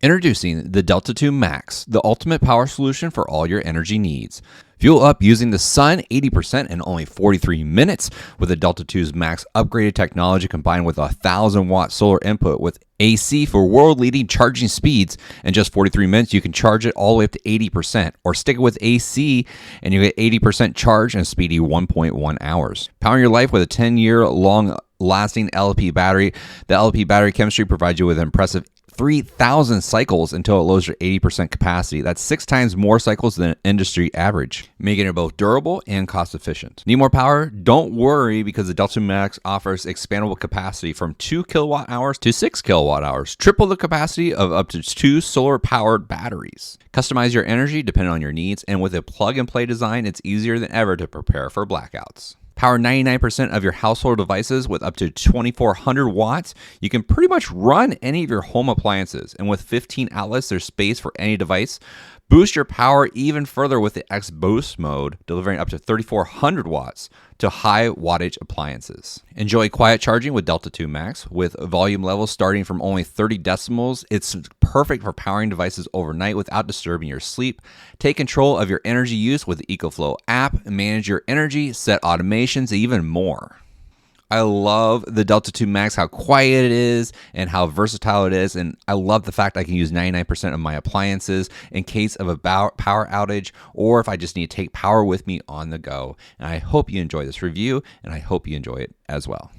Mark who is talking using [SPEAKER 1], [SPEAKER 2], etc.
[SPEAKER 1] Introducing the Delta 2 Max, the ultimate power solution for all your energy needs. Fuel up using the sun 80% in only 43 minutes with the Delta 2's Max upgraded technology combined with a 1,000-watt solar input with AC for world-leading charging speeds. In just 43 minutes, you can charge it all the way up to 80%, or stick it with AC and you get 80% charge in a speedy 1.1 hours. Powering your life with a 10-year long-lasting LFP battery. The LFP battery chemistry provides you with an impressive 3,000 cycles until it lowers your 80% capacity. That's 6 times more cycles than industry average, making it both durable and cost efficient. Need more power? Don't worry, because the Delta Max offers expandable capacity from 2 kilowatt hours to 6 kilowatt hours, triple the capacity of up to 2 solar powered batteries. Customize your energy depending on your needs, and with a plug and play design, it's easier than ever to prepare for blackouts. Power 99% of your household devices with up to 2,400 watts. You can pretty much run any of your home appliances. And with 15 outlets, there's space for any device. Boost your power even further with the X Boost mode, delivering up to 3,400 watts to high wattage appliances. Enjoy quiet charging with Delta 2 Max. With volume levels starting from only 30 decibels, it's perfect for powering devices overnight without disturbing your sleep. Take control of your energy use with the Ecoflow app, manage your energy, set automations, and even more. I love the Delta 2 Max, how quiet it is and how versatile it is. And I love the fact I can use 99% of my appliances in case of a power outage, or if I just need to take power with me on the go. And I hope you enjoy this review, and I hope you enjoy it as well.